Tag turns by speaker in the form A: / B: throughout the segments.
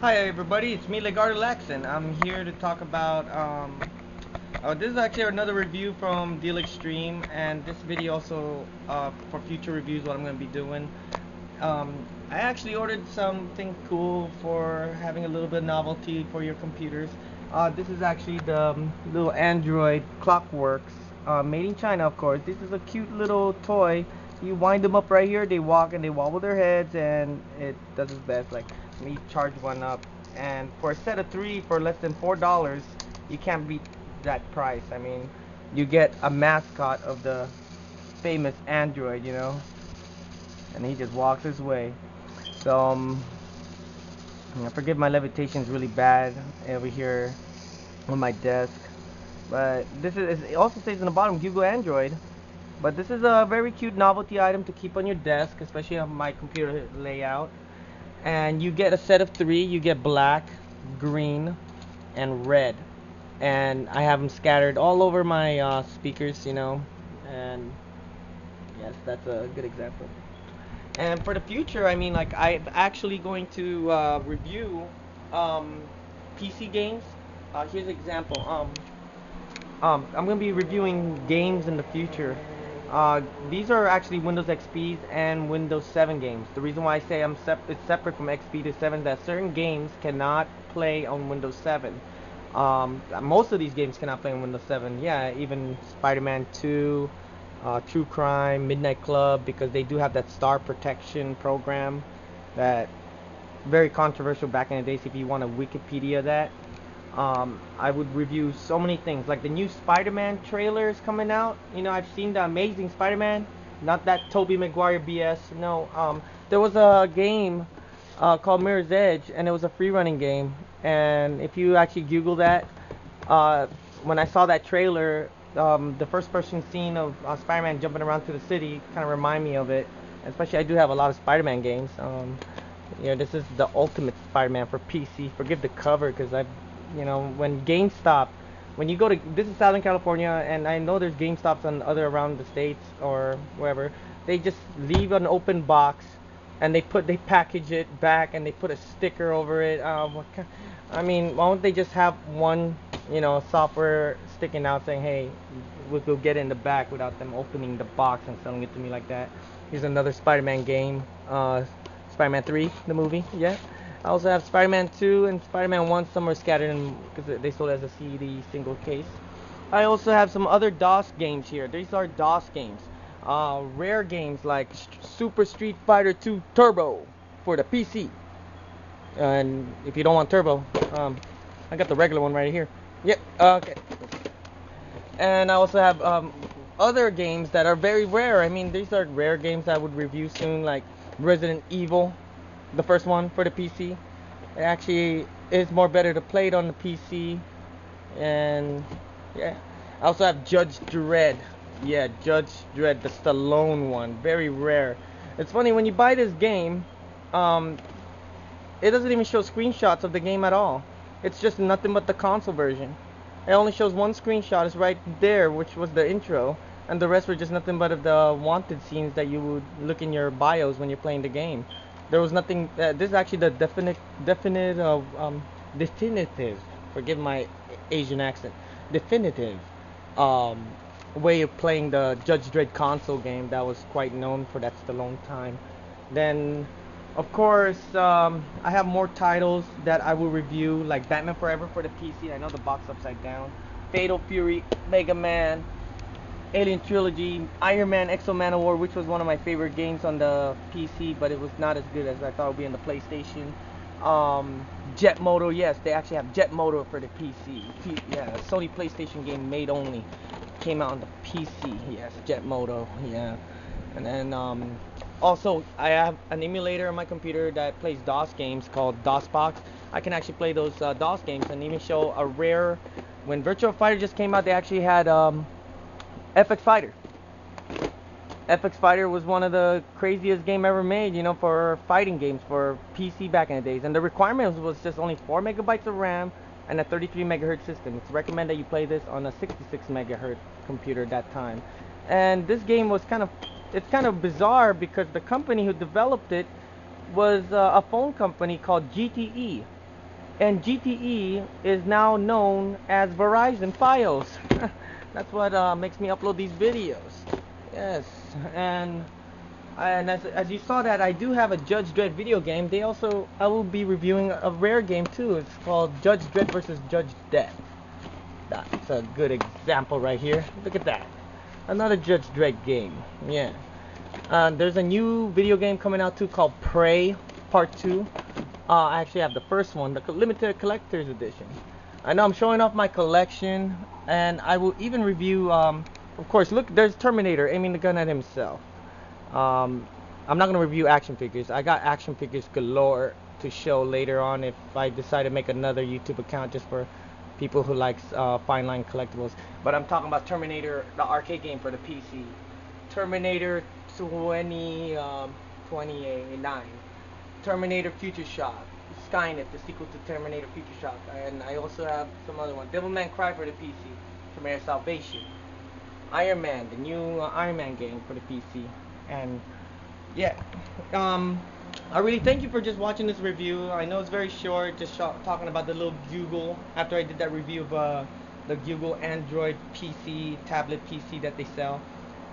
A: Hi everybody, it's me Legardo Laxon. I'm here to talk about this is actually another review from Deal Extreme, and this video also for future reviews what I'm going to be doing. I actually ordered something cool for having a little bit of novelty for your computers. This is actually the little Android Clockworks, made in China, of course. This is a cute little toy. You wind them up right here, they walk and they wobble their heads, and it does its best. Like, me charge one up, and for a set of three for less than $4, you can't beat that price. I mean, you get a mascot of the famous Android, and he just walks his way. So, I forgive my levitation is really bad over here on my desk. But this is, it also says in the bottom, Google Android. But this is a very cute novelty item to keep on your desk, especially on my computer layout. And you get a set of three. You get black, green, and red. And I have them scattered all over my speakers, And yes, that's a good example. And for the future, I mean, like, I'm actually going to review PC games. Here's an example. I'm going to be reviewing games in the future. These are actually Windows XP's and Windows 7 games. The reason why I say it's separate from XP to 7 is that certain games cannot play on Windows 7. Most of these games cannot play on Windows 7. Yeah, even Spider-Man 2, True Crime, Midnight Club, because they do have that star protection program that very controversial back in the days. If you want to Wikipedia that, I would review so many things. Like the new Spider-Man trailer is coming out. I've seen the Amazing Spider-Man, not that Tobey Maguire BS. No, there was a game called Mirror's Edge, and it was a free running game. And if you actually Google that, when I saw that trailer, the first person scene of Spider-Man jumping around through the city kind of remind me of it. Especially, I do have a lot of Spider-Man games. This is the ultimate Spider-Man for PC. Forgive the cover, because when GameStop, when you go to, this is Southern California, and I know there's GameStops on other around the states or wherever, they just leave an open box, and they package it back, and they put a sticker over it. I mean, why don't they just have one, software sticking out saying, hey, we'll get it in the back, without them opening the box and selling it to me like that. Here's another Spider-Man game, Spider-Man 3, the movie, yeah. I also have Spider-Man 2 and Spider-Man 1 somewhere scattered in, because they sold as a CD single case. I also have some other DOS games here. These are DOS games. Rare games like Super Street Fighter 2 Turbo for the PC. And if you don't want Turbo, I got the regular one right here. Yep, okay. And I also have other games that are very rare. I mean, these are rare games I would review soon, like Resident Evil, the first one for the PC. It actually is more better to play it on the PC. And yeah, I also have Judge Dredd. Yeah, Judge Dredd, the Stallone one, very rare. It's funny, when you buy this game, it doesn't even show screenshots of the game at all. It's just nothing but the console version. It only shows one screenshot, it's right there, which was the intro, and the rest were just nothing but of the wanted scenes that you would look in your BIOS when you're playing the game. There was nothing. This is actually the definitive. Forgive my Asian accent. Definitive way of playing the Judge Dredd console game that was quite known for that Stallone time. Then, of course, I have more titles that I will review, like Batman Forever for the PC. I know the box upside down. Fatal Fury, Mega Man, Alien Trilogy, Iron Man, Exo Man War, which was one of my favorite games on the PC, but it was not as good as I thought it would be on the PlayStation. Jet Moto, yes, they actually have Jet Moto for the PC. Yeah, Sony PlayStation game made only. Came out on the PC, yes, Jet Moto, yeah. And then also I have an emulator on my computer that plays DOS games called DOSBox. I can actually play those DOS games and even show a rare. When Virtua Fighter just came out, they actually had FX Fighter. FX Fighter was one of the craziest game ever made, for fighting games for PC back in the days. And the requirement was just only 4 megabytes of RAM and a 33 megahertz system. It's recommended you play this on a 66 megahertz computer at that time. And this game was it's kind of bizarre, because the company who developed it was a phone company called GTE. and GTE is now known as Verizon Files. That's what makes me upload these videos. Yes, and as you saw that I do have a Judge Dredd video game. I will be reviewing a rare game too. It's called Judge Dredd versus Judge Death. That's a good example right here. Look at that. Another Judge Dredd game. Yeah. There's a new video game coming out too called Prey Part 2. I actually have the first one, the limited collector's edition. I know I'm showing off my collection, and I will even review, of course, look, there's Terminator aiming the gun at himself. I'm not going to review action figures. I got action figures galore to show later on if I decide to make another YouTube account just for people who likes fine line collectibles. But I'm talking about Terminator, the arcade game for the PC. Terminator 2029. Terminator Future Shock, Skynet, the sequel to Terminator Future Shock, and I also have some other one. Devilman Cry for the PC, Terminator Salvation, Iron Man, the new Iron Man game for the PC, and yeah, I really thank you for just watching this review. I know it's very short, just talking about the little Google. After I did that review of the Google Android PC, tablet PC that they sell.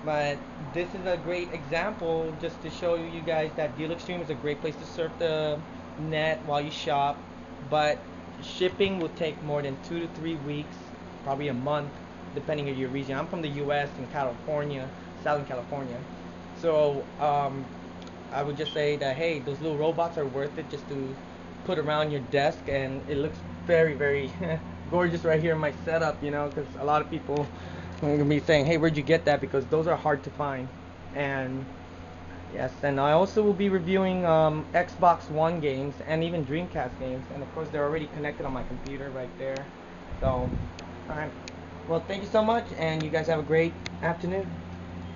A: But this is a great example just to show you guys that Deal Extreme is a great place to surf the net while you shop. But shipping will take more than 2 to 3 weeks, probably a month, depending on your region. I'm from the U.S. in California, Southern California. So I would just say that, hey, those little robots are worth it just to put around your desk. And it looks very, very gorgeous right here in my setup, you know, because a lot of people I'm gonna be saying, hey, where'd you get that? Because those are hard to find. And yes, and I also will be reviewing Xbox One games and even Dreamcast games, and of course they're already connected on my computer right there. So, alright, well, thank you so much, and you guys have a great afternoon.